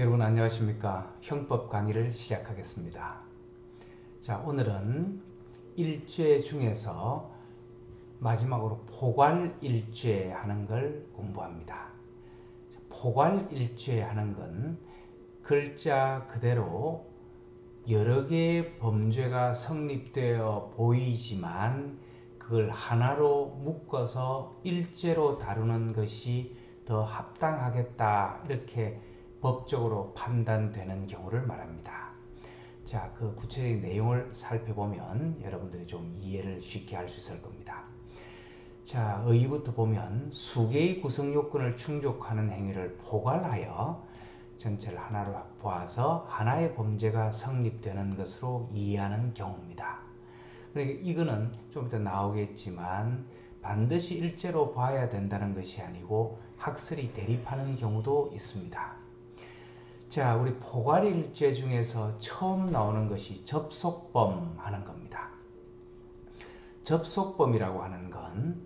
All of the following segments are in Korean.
여러분 안녕하십니까? 형법 강의를 시작하겠습니다. 자, 오늘은 일죄 중에서 마지막으로 포괄일죄 하는 걸 공부합니다. 포괄일죄 하는 건 글자 그대로 여러 개의 범죄가 성립되어 보이지만 그걸 하나로 묶어서 일죄로 다루는 것이 더 합당하겠다, 이렇게 법적으로 판단되는 경우를 말합니다. 자, 그 구체적인 내용을 살펴보면 여러분들이 좀 이해를 쉽게 할 수 있을 겁니다. 자, 의의부터 보면 수개의 구성 요건을 충족하는 행위를 포괄하여 전체를 하나로 보아서 하나의 범죄가 성립되는 것으로 이해하는 경우입니다. 그러니까 이거는 좀 이따 나오겠지만 반드시 일죄로 봐야 된다는 것이 아니고 학설이 대립하는 경우도 있습니다. 자, 우리 포괄일죄 중에서 처음 나오는 것이 접속범 하는 겁니다. 접속범이라고 하는 건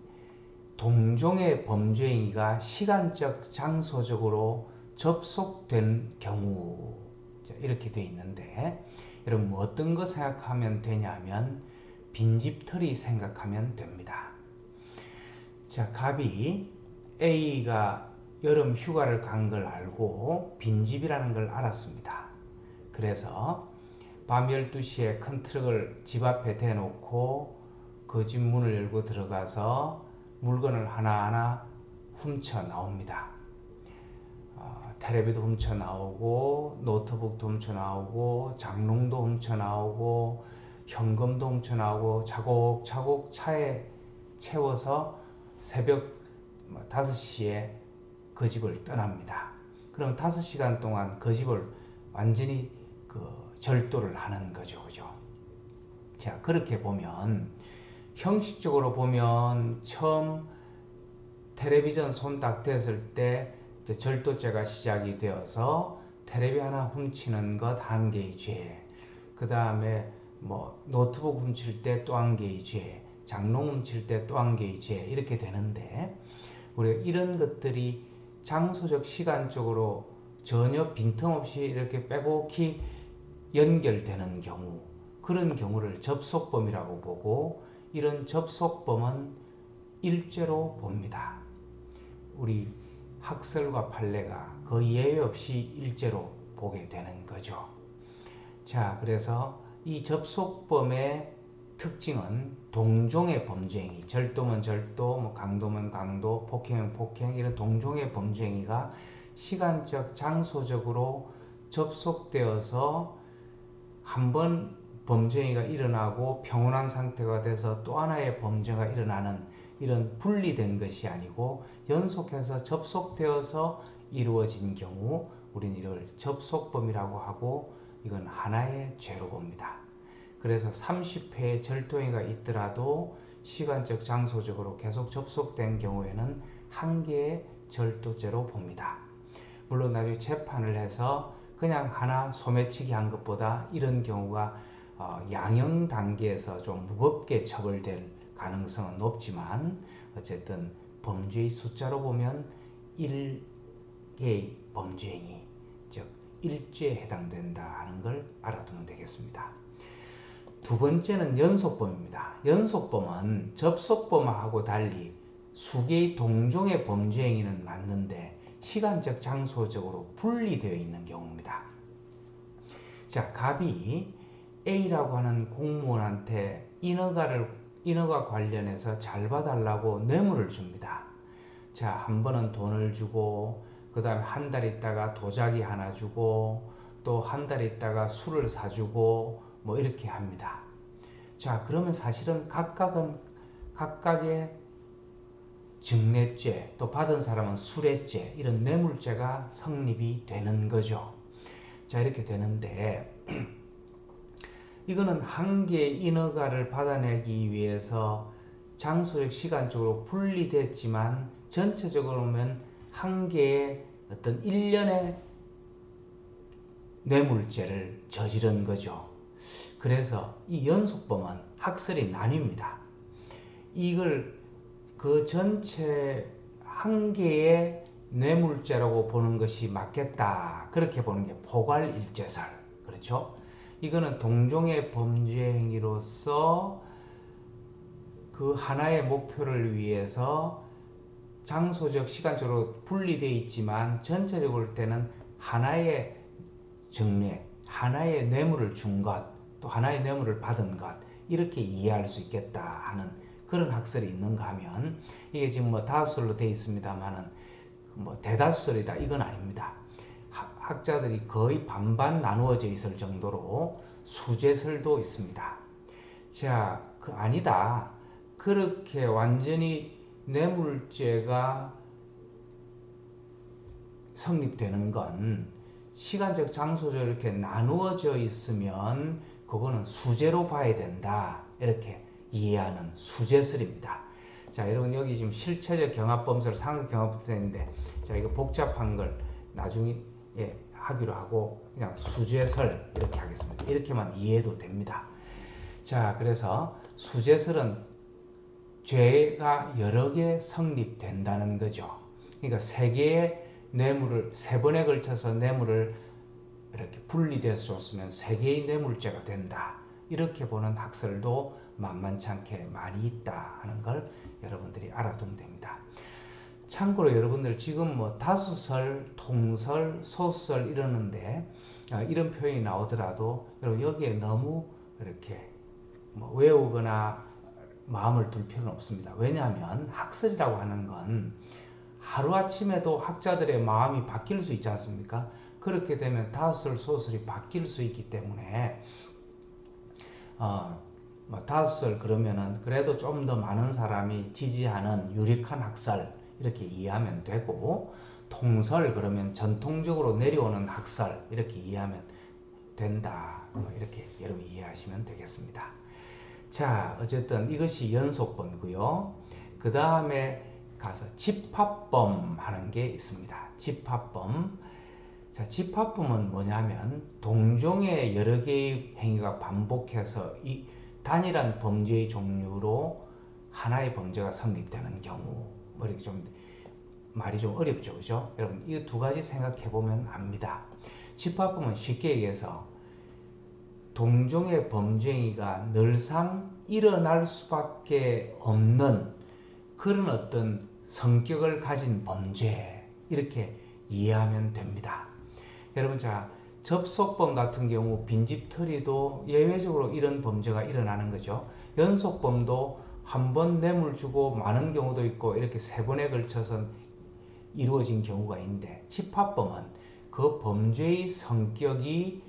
동종의 범죄 행위가 시간적, 장소적으로 접속된 경우, 이렇게 되어 있는데, 여러분 어떤 거 생각하면 되냐면 빈집털이 생각하면 됩니다. 자, 갑이 A가 여름 휴가를 간 걸 알고 빈집이라는 걸 알았습니다. 그래서 밤 12시에 큰 트럭을 집 앞에 대놓고 그 집 문을 열고 들어가서 물건을 하나하나 훔쳐 나옵니다. 텔레비도 훔쳐 나오고 노트북도 훔쳐 나오고 장롱도 훔쳐 나오고 현금도 훔쳐 나오고 차곡차곡 차에 채워서 새벽 5시에 그 집을 떠납니다. 그럼 5시간 동안 그 집을 완전히 절도를 하는 거죠. 그죠? 자, 그렇게 보면 형식적으로 보면 처음 텔레비전 손 딱 댔을 때 절도죄가 시작이 되어서 텔레비 하나 훔치는 것 한 개의 죄, 그 다음에 노트북 훔칠 때 또 한 개의 죄, 장롱 훔칠 때 또 한 개의 죄, 이렇게 되는데, 우리가 이런 것들이 장소적, 시간적으로 전혀 빈틈없이 이렇게 빼곡히 연결되는 경우, 그런 경우를 접속범이라고 보고, 이런 접속범은 일죄로 봅니다. 우리 학설과 판례가 거의 예외 없이 일죄로 보게 되는 거죠. 자, 그래서 이 접속범의 특징은 동종의 범죄행위, 절도면 절도, 강도면 강도, 폭행은 폭행, 이런 동종의 범죄행위가 시간적, 장소적으로 접속되어서 한번 범죄행위가 일어나고 평온한 상태가 돼서 또 하나의 범죄가 일어나는, 이런 분리된 것이 아니고 연속해서 접속되어서 이루어진 경우, 우리는 이걸 접속범이라고 하고 이건 하나의 죄로 봅니다. 그래서 30회의 절도행위가 있더라도 시간적, 장소적으로 계속 접속된 경우에는 한 개의 절도죄로 봅니다. 물론 나중에 재판을 해서 그냥 하나 소매치기 한 것보다 이런 경우가 양형 단계에서 좀 무겁게 처벌될 가능성은 높지만, 어쨌든 범죄의 숫자로 보면 1개의 범죄행위, 즉 일죄에 해당된다 하는 걸 알아두면 되겠습니다. 두 번째는 연속범입니다. 연속범은 접속범하고 달리 수개의 동종의 범죄행위는 맞는데 시간적, 장소적으로 분리되어 있는 경우입니다. 자, 갑이 A라고 하는 공무원한테 인허가 관련해서 잘 봐달라고 뇌물을 줍니다. 자, 한 번은 돈을 주고, 그 다음에 한 달 있다가 도자기 하나 주고, 또 한 달 있다가 술을 사주고, 이렇게 합니다. 자, 그러면 사실은 각각의 증례죄, 또 받은 사람은 수뢰죄, 이런 뇌물죄가 성립이 되는 거죠. 자, 이렇게 되는데 이거는 한 개의 인허가를 받아내기 위해서 장소적, 시간적으로 분리됐지만 전체적으로 보면 한 개의 어떤 일련의 뇌물죄를 저지른 거죠. 그래서 이 연속범은 학설이 나뉩니다. 이걸 그 전체 한 개의 뇌물죄라고 보는 것이 맞겠다. 그렇게 보는 게 포괄일죄설. 그렇죠? 이거는 동종의 범죄 행위로서 그 하나의 목표를 위해서 장소적, 시간적으로 분리되어 있지만 전체적으로 볼 때는 하나의 정례, 하나의 뇌물을 준 것, 또 하나의 뇌물을 받은 것, 이렇게 이해할 수 있겠다 하는 그런 학설이 있는가 하면, 이게 지금 뭐 다수설로 되어 있습니다만은 뭐 대다수설이다 이건 아닙니다. 학자들이 거의 반반 나누어져 있을 정도로 수재설도 있습니다. 자, 아니다. 그렇게 완전히 뇌물죄가 성립되는 건 시간적, 장소적 이렇게 나누어져 있으면 그거는 수재로 봐야 된다. 이렇게 이해하는 수재설입니다. 자, 여러분 여기 지금 실체적 경합범설, 상습 경합범설인데, 자, 이거 복잡한 걸 나중에 하기로 하고 그냥 수재설 이렇게 하겠습니다. 이렇게만 이해해도 됩니다. 자, 그래서 수재설은 죄가 여러 개 성립된다는 거죠. 그러니까 세 개의 뇌물을, 세 번에 걸쳐서 뇌물을 이렇게 분리돼서 줬으면 세 개의 뇌물죄가 된다. 이렇게 보는 학설도 만만치 않게 많이 있다 하는 걸 여러분들이 알아두면 됩니다. 참고로 여러분들 지금 뭐 다수설, 통설, 소설 이러는데 이런 표현이 나오더라도 여러분 여기에 너무 이렇게 뭐 외우거나 마음을 둘 필요는 없습니다. 왜냐하면 학설이라고 하는 건 하루아침에도 학자들의 마음이 바뀔 수 있지 않습니까? 그렇게 되면 다수설, 소설이 바뀔 수 있기 때문에 뭐 다수설 그러면은 그래도 좀 더 많은 사람이 지지하는 유력한 학설 이렇게 이해하면 되고, 통설 그러면 전통적으로 내려오는 학설 이렇게 이해하면 된다. 뭐 이렇게 여러분 이해하시면 되겠습니다. 자, 어쨌든 이것이 연속범이고요. 그 다음에 가서 집합범 하는 게 있습니다. 집합범. 자, 집합범은 뭐냐면 동종의 여러 개의 행위가 반복해서 이 단일한 범죄의 종류로 하나의 범죄가 성립되는 경우. 뭐 이렇게 좀 말이 좀 어렵죠, 그죠? 여러분 이 두 가지 생각해 보면 압니다. 집합범은 쉽게 얘기해서 동종의 범죄 행위가 늘상 일어날 수밖에 없는 그런 어떤 성격을 가진 범죄, 이렇게 이해하면 됩니다. 여러분, 자, 접속범 같은 경우 빈집털이도 예외적으로 이런 범죄가 일어나는 거죠. 연속범도 한 번 뇌물 주고 많은 경우도 있고 이렇게 세 번에 걸쳐서 이루어진 경우가 있는데, 집합범은 그 범죄의 성격이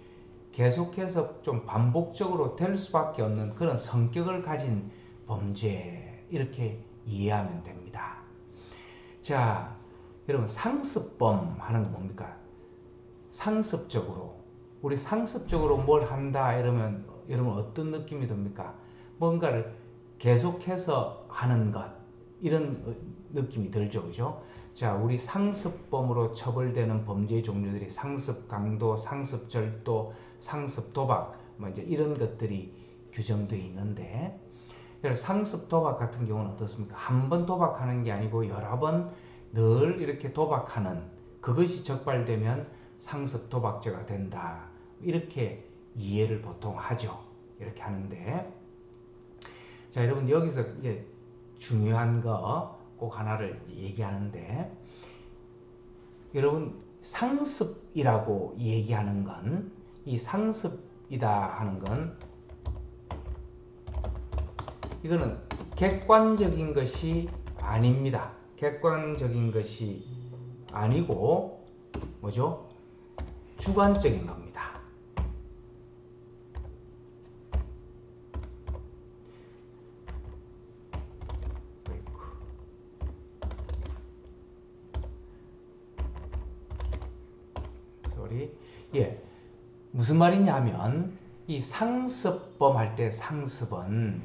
계속해서 좀 반복적으로 될 수밖에 없는 그런 성격을 가진 범죄, 이렇게 이해하면 됩니다. 자, 여러분 상습범 하는 거 뭡니까? 상습적으로, 우리 상습적으로 뭘 한다 이러면 여러분 어떤 느낌이 듭니까? 뭔가를 계속해서 하는 것, 이런 느낌이 들죠, 그죠? 자, 우리 상습범으로 처벌되는 범죄 종류들이 상습 강도, 상습 절도, 상습 도박, 뭐 이제 이런 것들이 규정되어 있는데, 상습 도박 같은 경우는 어떻습니까? 한 번 도박하는 게 아니고 여러 번 늘 이렇게 도박하는, 그것이 적발되면 상습 도박죄가 된다. 이렇게 이해를 보통 하죠. 이렇게 하는데, 자, 여러분 여기서 이제 중요한 거 꼭 하나를 얘기하는데, 여러분 상습이라고 얘기하는 건, 이 상습이다 하는 건 이거는 객관적인 것이 아닙니다. 객관적인 것이 아니고 뭐죠? 주관적인 겁니다. 예, 무슨 말이냐면 이 상습범 할 때 상습은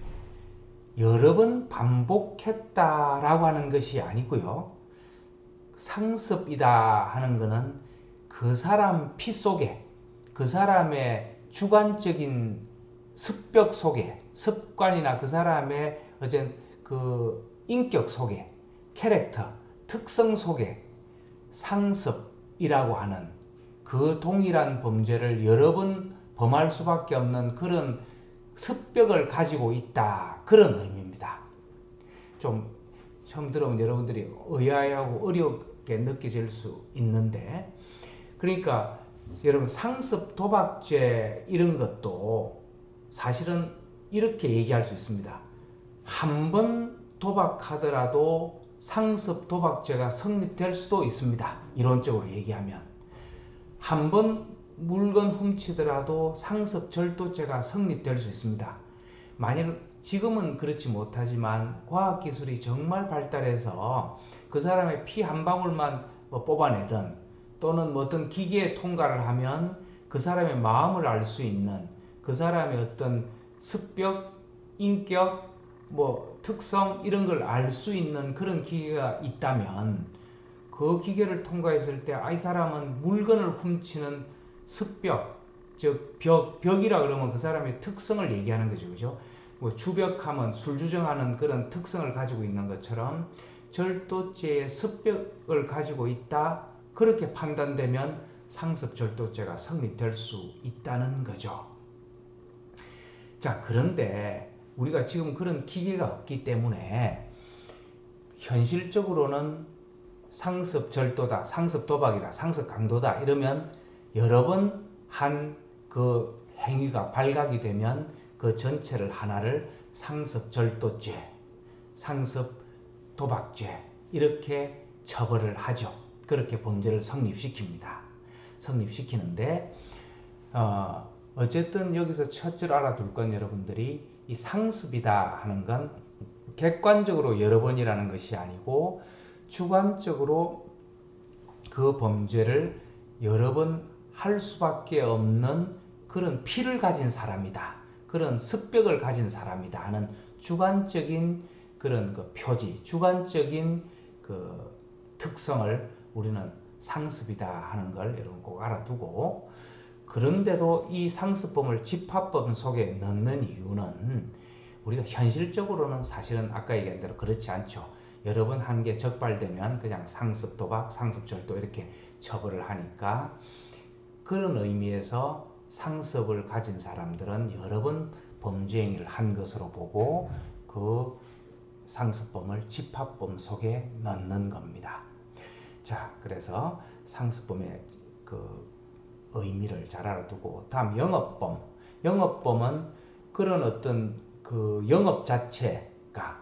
여러 번 반복했다라고 하는 것이 아니고요. 상습이다 하는 것은 그 사람 피 속에, 그 사람의 주관적인 습벽 속에, 습관이나 그 사람의 어떤 그 인격 속에, 캐릭터, 특성 속에 상습이라고 하는 그 동일한 범죄를 여러 번 범할 수밖에 없는 그런 습벽을 가지고 있다. 그런 의미입니다. 좀 처음 들어보면 여러분들이 의아해하고 어렵게 느껴질 수 있는데, 그러니까 여러분 상습 도박죄 이런 것도 사실은 이렇게 얘기할 수 있습니다. 한 번 도박하더라도 상습 도박죄가 성립될 수도 있습니다. 이론적으로 얘기하면 한 번 물건 훔치더라도 상습 절도죄가 성립될 수 있습니다. 만일 지금은 그렇지 못하지만 과학기술이 정말 발달해서 그 사람의 피 한 방울만 뽑아내든 또는 어떤 기계에 통과를 하면 그 사람의 마음을 알 수 있는, 그 사람의 어떤 습벽, 인격, 특성 이런 걸 알 수 있는 그런 기계가 있다면 그 기계를 통과했을 때 이 사람은 물건을 훔치는 습벽, 즉 벽이라 그러면 그 사람의 특성을 얘기하는 거죠. 그죠? 주벽하면 술주정하는 그런 특성을 가지고 있는 것처럼 절도죄의 습벽을 가지고 있다. 그렇게 판단되면 상습 절도죄가 성립될 수 있다는 거죠. 자, 그런데 우리가 지금 그런 기계가 없기 때문에 현실적으로는 상습 절도다, 상습 도박이다, 상습 강도다 이러면 여러 번 한 그 행위가 발각이 되면 그 전체를 하나를 상습 절도죄, 상습 도박죄 이렇게 처벌을 하죠. 그렇게 범죄를 성립시키는데 어쨌든 여기서 첫째로 알아둘 건 여러분들이 이 상습이다 하는 건 객관적으로 여러 번이라는 것이 아니고 주관적으로 그 범죄를 여러 번 할 수밖에 없는 그런 피를 가진 사람이다. 그런 습벽을 가진 사람이다 하는 주관적인 그런 그 표지, 주관적인 그 특성을 우리는 상습이다 하는 걸 여러분 꼭 알아두고, 그런데도 이 상습범을 집합범 속에 넣는 이유는 우리가 현실적으로는 사실은 아까 얘기한 대로 그렇지 않죠. 여러 번 한 게 적발되면 그냥 상습 도박, 상습 절도 이렇게 처벌을 하니까 그런 의미에서 상습을 가진 사람들은 여러 번 범죄 행위를 한 것으로 보고 그 상습범을 집합범 속에 넣는 겁니다. 자, 그래서 상습범의 그 의미를 잘 알아두고, 다음 영업범. 영업범은 그런 어떤 그 영업 자체가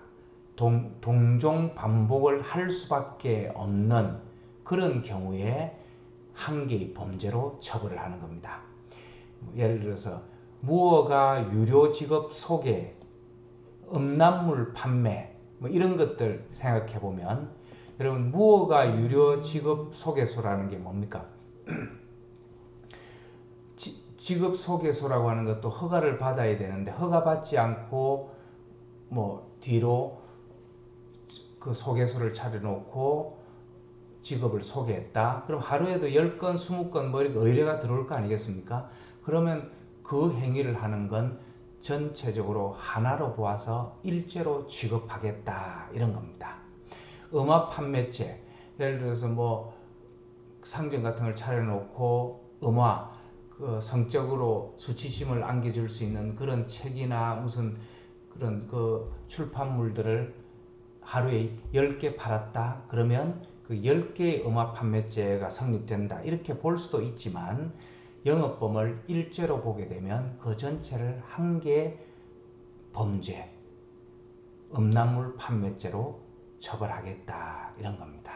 동종 반복을 할 수밖에 없는 그런 경우에 한 개의 범죄로 처벌을 하는 겁니다. 예를 들어서 무허가 유료 직업 소개, 음란물 판매 이런 것들 생각해 보면 여러분 무허가 유료 직업 소개소라는 게 뭡니까? 직업 소개소라고 하는 것도 허가를 받아야 되는데 허가 받지 않고 뒤로 그 소개소를 차려놓고 직업을 소개했다. 그럼 하루에도 10건, 20건 이렇게 의뢰가 들어올 거 아니겠습니까? 그러면 그 행위를 하는 건 전체적으로 하나로 보아서 일제로 취급하겠다 이런 겁니다. 음악 판매죄, 예를 들어서 상점 같은 걸 차려놓고 음악, 그 성적으로 수치심을 안겨줄 수 있는 그런 책이나 무슨 그런 그 출판물들을 하루에 10개 팔았다. 그러면 그 10개의 음악 판매죄가 성립된다. 이렇게 볼 수도 있지만 영업범을 일죄로 보게 되면 그 전체를 한 개의 범죄, 음란물 판매죄로 처벌하겠다. 이런 겁니다.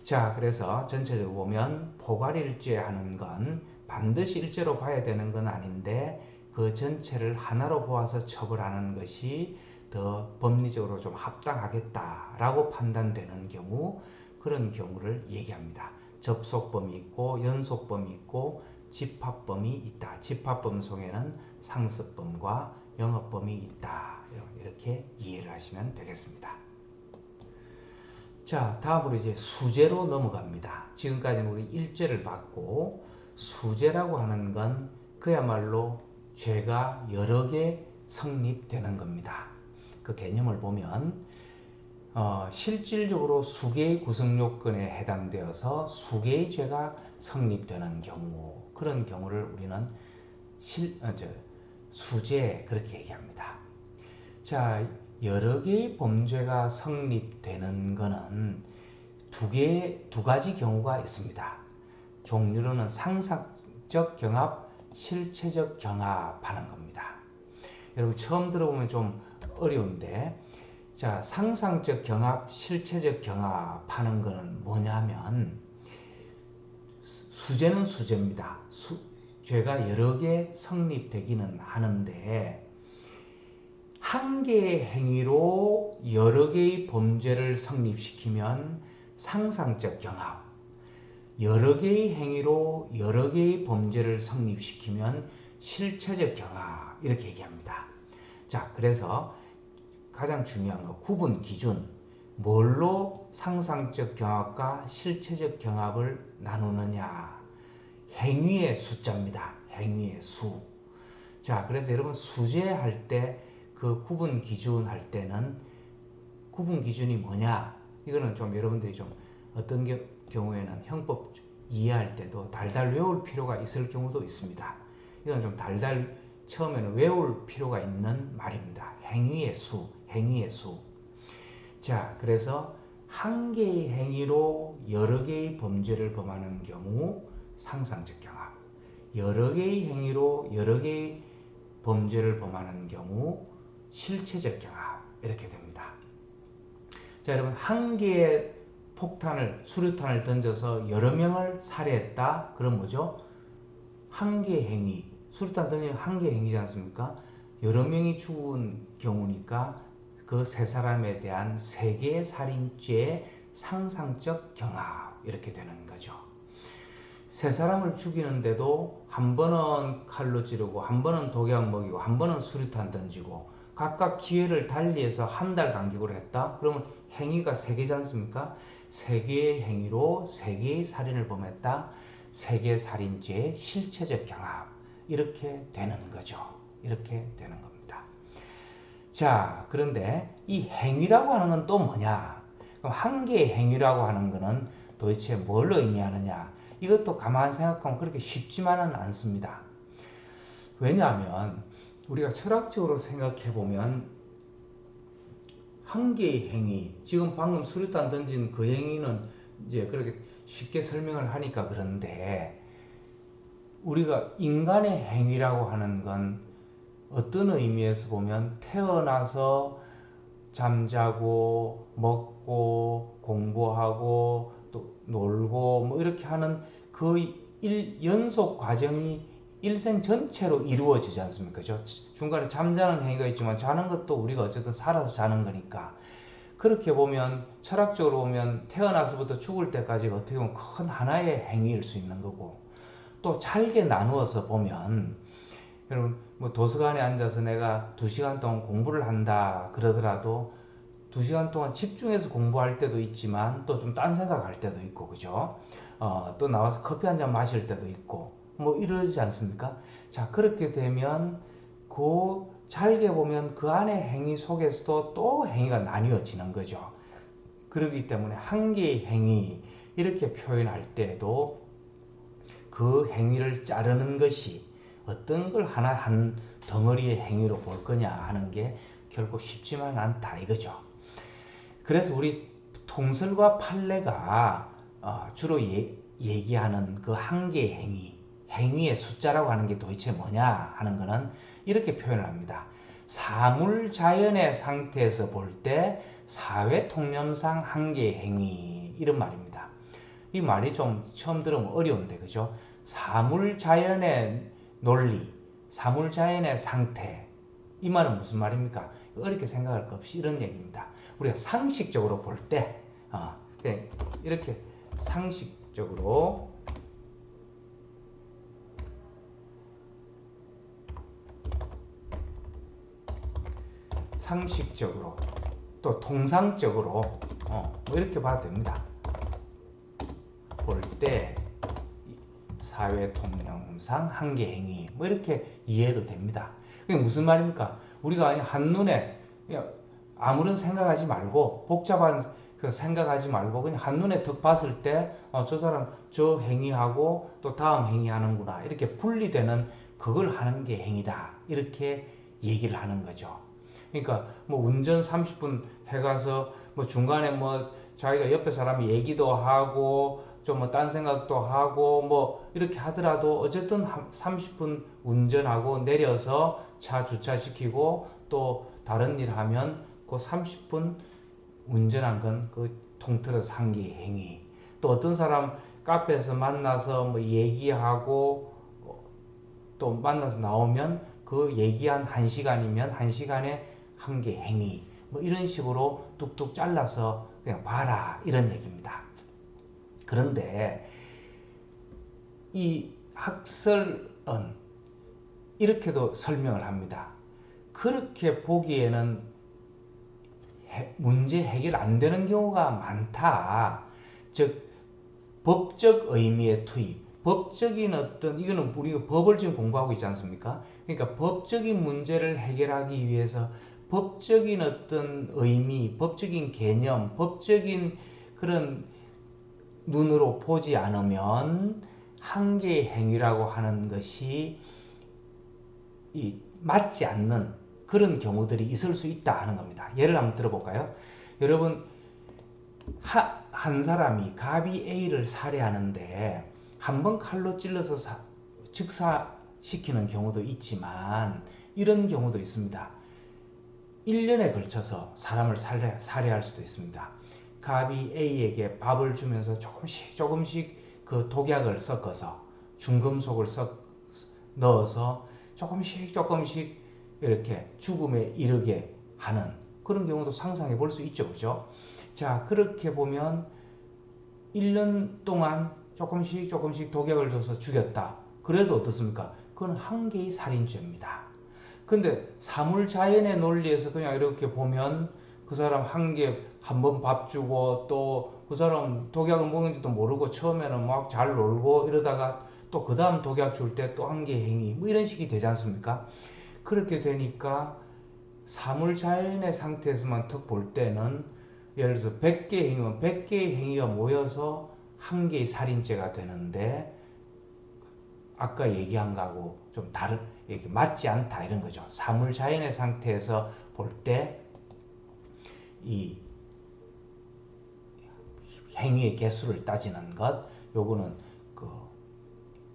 자, 그래서 전체적으로 보면 포괄일죄 하는 건 반드시 일죄로 봐야 되는 건 아닌데 그 전체를 하나로 보아서 처벌하는 것이 더 법리적으로 좀 합당하겠다라고 판단되는 경우, 그런 경우를 얘기합니다. 접속범이 있고 연속범이 있고 집합범이 있다. 집합범 속에는 상습범과 영업범이 있다. 이렇게 이해를 하시면 되겠습니다. 자, 다음으로 이제 수재로 넘어갑니다. 지금까지는 우리 일죄를 봤고 수재라고 하는 건 그야말로 죄가 여러 개 성립되는 겁니다. 그 개념을 보면 실질적으로 수개의 구성 요건에 해당되어서 수개의 죄가 성립되는 경우, 그런 경우를 우리는 수죄 그렇게 얘기합니다. 자, 여러 개의 범죄가 성립되는 것은 두 가지 경우가 있습니다. 종류로는 상상적 경합, 실체적 경합하는 겁니다. 여러분 처음 들어보면 좀 어려운데, 자, 상상적 경합, 실체적 경합하는 것은 뭐냐면, 수죄는 수죄입니다. 죄가 여러 개 성립되기는 하는데, 한 개의 행위로 여러 개의 범죄를 성립시키면 상상적 경합, 여러 개의 행위로 여러 개의 범죄를 성립시키면 실체적 경합, 이렇게 얘기합니다. 자, 그래서 가장 중요한 거, 구분 기준, 뭘로 상상적 경합과 실체적 경합을 나누느냐, 행위의 숫자입니다. 행위의 수. 자, 그래서 여러분 수죄할 때 그 구분 기준 할 때는 구분 기준이 뭐냐, 이거는 좀 여러분들이 좀 어떤 경우에는 형법 이해할 때도 달달 외울 필요가 있을 경우도 있습니다. 이건 좀 달달 처음에는 외울 필요가 있는 말입니다. 행위의 수, 행위의 수. 자, 그래서 한 개의 행위로 여러 개의 범죄를 범하는 경우 상상적 경합, 여러 개의 행위로 여러 개의 범죄를 범하는 경우 실체적 경합, 이렇게 됩니다. 자, 여러분 한 개의 수류탄을 던져서 여러 명을 살해했다. 그럼 뭐죠? 한 개의 행위, 수류탄 던지면 한 개의 행위지 않습니까? 여러 명이 죽은 경우니까 그 세 사람에 대한 세 개의 살인죄의 상상적 경합, 이렇게 되는 거죠. 세 사람을 죽이는데도 한 번은 칼로 찌르고, 한 번은 독약 먹이고, 한 번은 수류탄 던지고, 각각 기회를 달리해서 한 달 간격으로 했다. 그러면 행위가 세 개지 않습니까? 세 개의 행위로 세 개의 살인을 범했다. 세 개의 살인죄의 실체적 경합, 이렇게 되는 거죠. 이렇게 되는 겁니다. 자, 그런데 이 행위라고 하는 건 또 뭐냐? 그럼 한 개의 행위라고 하는 것은 도대체 뭘 의미하느냐? 이것도 가만 생각하면 그렇게 쉽지만은 않습니다. 왜냐하면 우리가 철학적으로 생각해 보면 한 개의 행위, 지금 방금 수류탄 던진 그 행위는 이제 그렇게 쉽게 설명을 하니까 그런데, 우리가 인간의 행위라고 하는 건 어떤 의미에서 보면 태어나서 잠자고 먹고 공부하고 또 놀고 뭐 이렇게 하는 그 연속 과정이 일생 전체로 이루어지지 않습니까? 중간에 잠자는 행위가 있지만 자는 것도 우리가 어쨌든 살아서 자는 거니까, 그렇게 보면 철학적으로 보면 태어나서부터 죽을 때까지 어떻게 보면 큰 하나의 행위일 수 있는 거고, 또 잘게 나누어서 보면, 여러분 뭐 도서관에 앉아서 내가 2시간 동안 공부를 한다 그러더라도 2시간 동안 집중해서 공부할 때도 있지만 또 좀 딴 생각할 때도 있고, 그죠? 또 나와서 커피 한 잔 마실 때도 있고 뭐 이러지 않습니까? 자, 그렇게 되면 그 잘게 보면 그 안에 행위 속에서도 또 행위가 나뉘어지는 거죠. 그렇기 때문에 한 개의 행위, 이렇게 표현할 때도 그 행위를 자르는 것이 어떤 걸 하나 한 덩어리의 행위로 볼 거냐 하는 게 결코 쉽지만 않다 이거죠. 그래서 우리 통설과 판례가 주로 얘기하는 그 한 개의 행위의 숫자라고 하는 게 도대체 뭐냐 하는 거는 이렇게 표현을 합니다. 사물자연의 상태에서 볼 때 사회 통념상 한 개의 행위, 이런 말입니다. 이 말이 좀 처음 들으면 어려운데, 그죠? 사물자연의 논리, 사물자연의 상태, 이 말은 무슨 말입니까? 어렵게 생각할 것 없이 이런 얘기입니다. 우리가 상식적으로 볼 때, 이렇게 상식적으로 또 통상적으로 뭐 이렇게 봐도 됩니다. 볼 때 사회 통념상 한계 행위, 뭐 이렇게 이해해도 됩니다. 그게 무슨 말입니까? 우리가 한눈에 아무런 생각하지 말고 복잡한 그 생각하지 말고 그냥 한눈에 턱 봤을 때 저 사람 저 행위하고 또 다음 행위하는구나 이렇게 분리되는 그걸 하는 게 행위다 이렇게 얘기를 하는 거죠. 그러니까 뭐 운전 30분 해가서 뭐 중간에 뭐 자기가 옆에 사람이 얘기도 하고 좀 뭐 딴 생각도 하고 뭐 이렇게 하더라도 어쨌든 30분 운전하고 내려서 차 주차시키고 또 다른 일 하면 그 30분 운전한 건 그 통틀어서 한 개의 행위. 또 어떤 사람 카페에서 만나서 뭐 얘기하고 또 만나서 나오면 그 얘기한 1시간이면 1시간에 한 개 행위. 뭐 이런 식으로 뚝뚝 잘라서 그냥 봐라 이런 얘기입니다. 그런데 이 학설은 이렇게도 설명을 합니다. 그렇게 보기에는 문제 해결 안 되는 경우가 많다. 즉 법적 의미의 투입, 법적인 어떤 이거는 우리가 법을 지금 공부하고 있지 않습니까? 그러니까 법적인 문제를 해결하기 위해서 법적인 어떤 의미, 법적인 개념, 법적인 그런 눈으로 보지 않으면 한계의 행위라고 하는 것이 맞지 않는 그런 경우들이 있을 수 있다 하는 겁니다. 예를 한번 들어볼까요? 여러분 한 사람이 갑이 A를 살해하는데 한 번 칼로 찔러서 즉사시키는 경우도 있지만 이런 경우도 있습니다. 1년에 걸쳐서 사람을 살해할 수도 있습니다. 갑이 A에게 밥을 주면서 조금씩 그 독약을 섞어서 중금속을 넣어서 조금씩 이렇게 죽음에 이르게 하는 그런 경우도 상상해 볼 수 있죠. 그죠? 자, 그렇게 보면 1년 동안 조금씩 독약을 줘서 죽였다. 그래도 어떻습니까? 그건 한 개의 살인죄입니다. 근데 사물자연의 논리에서 그냥 이렇게 보면 그 사람 한 번 밥 주고 또 그 사람 독약을 먹은지도 모르고 처음에는 막 잘 놀고 이러다가 또 그 다음 독약 줄 때 또 한 개의 행위 뭐 이런 식이 되지 않습니까? 그렇게 되니까 사물자연의 상태에서만 턱 볼 때는 예를 들어서 100개의 행위면 100개의 행위가 모여서 한 개의 살인죄가 되는데 아까 얘기한 거하고 좀 이렇게 맞지 않다 이런 거죠. 사물자연의 상태에서 볼 때 이 행위의 개수를 따지는 것 요거는 그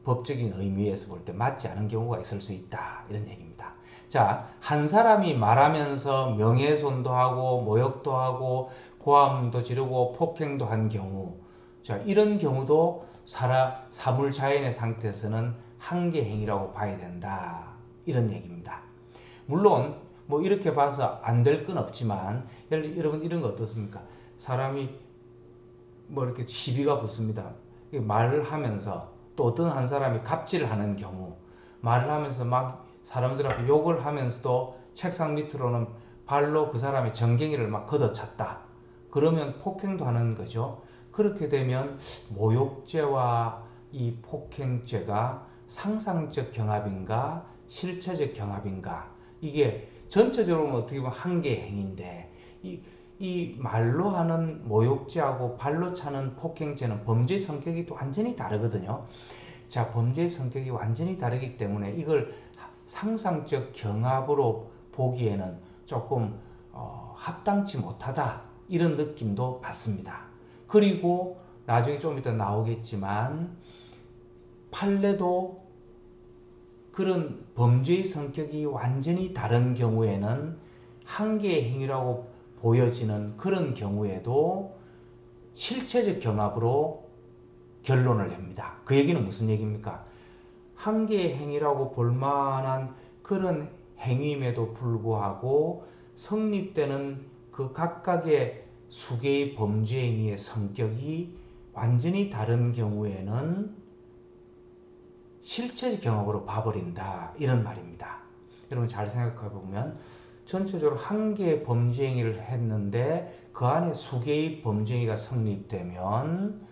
법적인 의미에서 볼 때 맞지 않은 경우가 있을 수 있다 이런 얘기입니다. 자, 한 사람이 말하면서 명예훼손도 하고 모욕도 하고 고함도 지르고 폭행도 한 경우, 자 이런 경우도 사물자연의 상태에서는 한계 행위라고 봐야 된다 이런 얘기입니다. 물론 뭐 이렇게 봐서 안 될 건 없지만 여러분 이런 거 어떻습니까? 사람이 뭐 이렇게 시비가 붙습니다. 말을 하면서 또 어떤 한 사람이 갑질을 하는 경우 말을 하면서 막 사람들하고 욕을 하면서도 책상 밑으로는 발로 그 사람의 정갱이를 막 걷어찼다. 그러면 폭행도 하는 거죠. 그렇게 되면 모욕죄와 이 폭행죄가 상상적 경합인가 실체적 경합인가 이게 전체적으로 어떻게 보면 한 개의 행위인데 이 말로 하는 모욕죄하고 발로 차는 폭행죄는 범죄 성격이 또 완전히 다르거든요. 자, 범죄 성격이 완전히 다르기 때문에 이걸 상상적 경합으로 보기에는 조금 합당치 못하다 이런 느낌도 받습니다. 그리고 나중에 좀 이따 나오겠지만 판례도 그런 범죄의 성격이 완전히 다른 경우에는 한 개의 행위라고 보여지는 그런 경우에도 실체적 경합으로 결론을 냅니다. 그 얘기는 무슨 얘기입니까? 한 개의 행위라고 볼 만한 그런 행위임에도 불구하고 성립되는 그 각각의 수개의 범죄 행위의 성격이 완전히 다른 경우에는 실체적 경합으로 봐버린다 이런 말입니다. 여러분 잘 생각해 보면 전체적으로 한 개의 범죄 행위를 했는데 그 안에 수개의 범죄 행위가 성립되면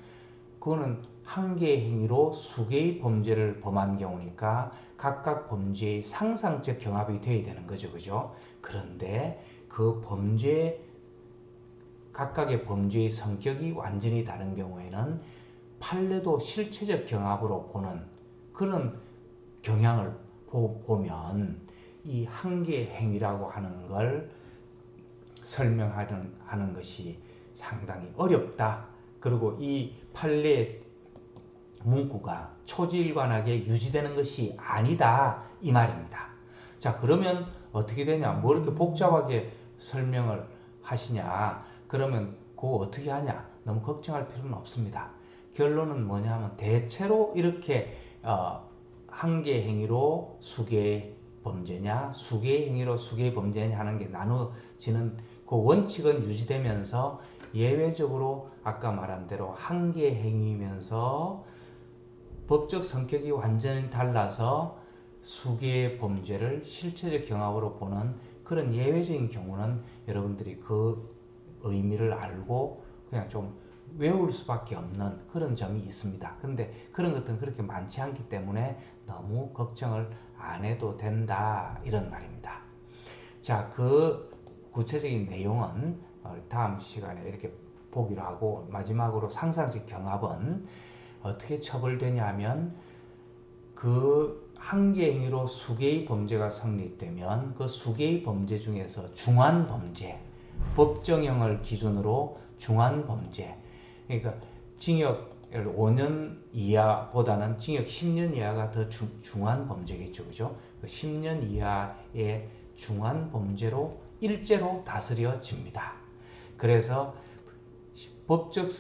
그거는 한 개의 행위로 수개의 범죄를 범한 경우니까 각각 범죄의 상상적 경합이 되어야 되는 거죠. 그죠? 그런데 그 범죄 각각의 범죄의 성격이 완전히 다른 경우에는 판례도 실체적 경합으로 보는 그런 경향을 보면 이 한계 행위라고 하는 걸 설명하는 것이 상당히 어렵다. 그리고 이 판례 문구가 초지일관하게 유지되는 것이 아니다 이 말입니다. 자, 그러면 어떻게 되냐? 뭐 이렇게 복잡하게 설명을 하시냐? 그러면 그거 어떻게 하냐? 너무 걱정할 필요는 없습니다. 결론은 뭐냐면 대체로 이렇게 한계 행위로 수개 범죄냐, 수개 행위로 수개 범죄냐 하는 게 나눠지는 그 원칙은 유지되면서 예외적으로 아까 말한 대로 한계 행위면서 법적 성격이 완전히 달라서 수개 범죄를 실체적 경합으로 보는 그런 예외적인 경우는 여러분들이 그 의미를 알고 그냥 좀 외울 수밖에 없는 그런 점이 있습니다. 근데 그런 것들은 그렇게 많지 않기 때문에 너무 걱정을 안 해도 된다 이런 말입니다. 자, 그 구체적인 내용은 다음 시간에 이렇게 보기로 하고 마지막으로 상상적 경합은 어떻게 처벌되냐면 그 한계 행위로 수개의 범죄가 성립되면 그 수개의 범죄 중에서 중한 범죄, 법정형을 기준으로 중한 범죄, 그러니까 징역 5년 이하보다는 징역 10년 이하가 더 중한 범죄겠죠, 그죠? 그 10년 이하의 중한 범죄로 일제로 다스려집니다. 그래서 법적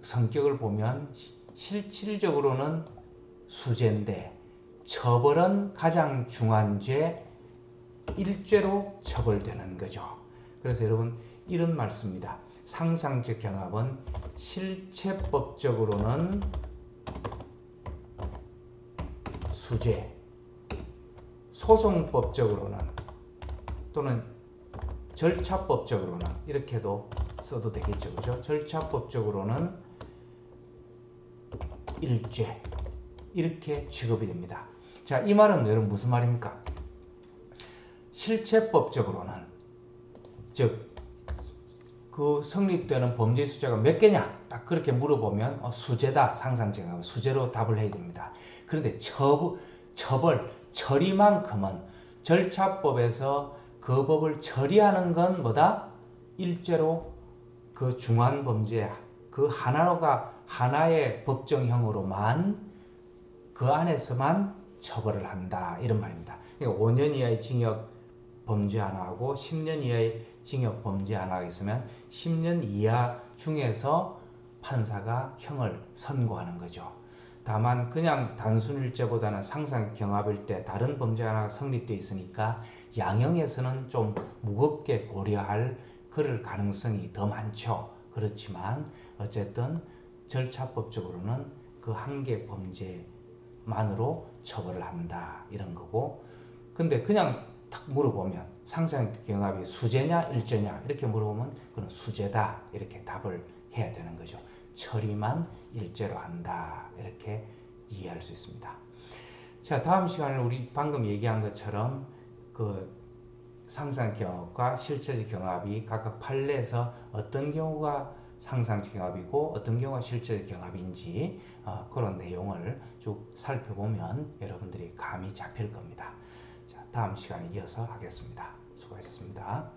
성격을 보면 실질적으로는 수재인데 처벌은 가장 중한 죄 일죄로 처벌되는 거죠. 그래서 여러분 이런 말씀입니다. 상상적 경합은 실체법적으로는 수재, 소송법적으로는 또는 절차법적으로는 이렇게도 써도 되겠죠, 그죠? 절차법적으로는 일죄 이렇게 취급이 됩니다. 자, 이 말은 여러분 무슨 말입니까? 실체법적으로는 즉 그 성립되는 범죄 수재가 몇 개냐 딱 그렇게 물어보면 수재다 상상적인 수재로 답을 해야 됩니다. 그런데 처벌 처리만큼은 절차법에서 그 법을 처리하는 건 뭐다? 일제로 그 중한 범죄 그 하나의 법정형으로만 그 안에서만 처벌을 한다 이런 말입니다. 그러니까 5년 이하의 징역 범죄 하나하고 10년 이하의 징역 범죄 하나가 있으면 10년 이하 중에서 판사가 형을 선고하는 거죠. 다만 그냥 단순일죄보다는 상상 경합일 때 다른 범죄 하나가 성립되어 있으니까 양형에서는 좀 무겁게 고려할 그럴 가능성이 더 많죠. 그렇지만 어쨌든 절차법적으로는 그 한 개 범죄만으로 처벌을 한다 이런 거고 근데 그냥 딱 물어보면 상상 경합이 수재냐 일죄냐 이렇게 물어보면 그건 수재다 이렇게 답을 해야 되는 거죠. 처리만 일죄로 한다 이렇게 이해할 수 있습니다. 자, 다음 시간에 우리 방금 얘기한 것처럼 그 상상 경합과 실체적 경합이 각각 판례에서 어떤 경우가 상상적 경합이고 어떤 경우가 실체적 경합인지 그런 내용을 쭉 살펴보면 여러분들이 감이 잡힐 겁니다. 자, 다음 시간에 이어서 하겠습니다. 수고하셨습니다.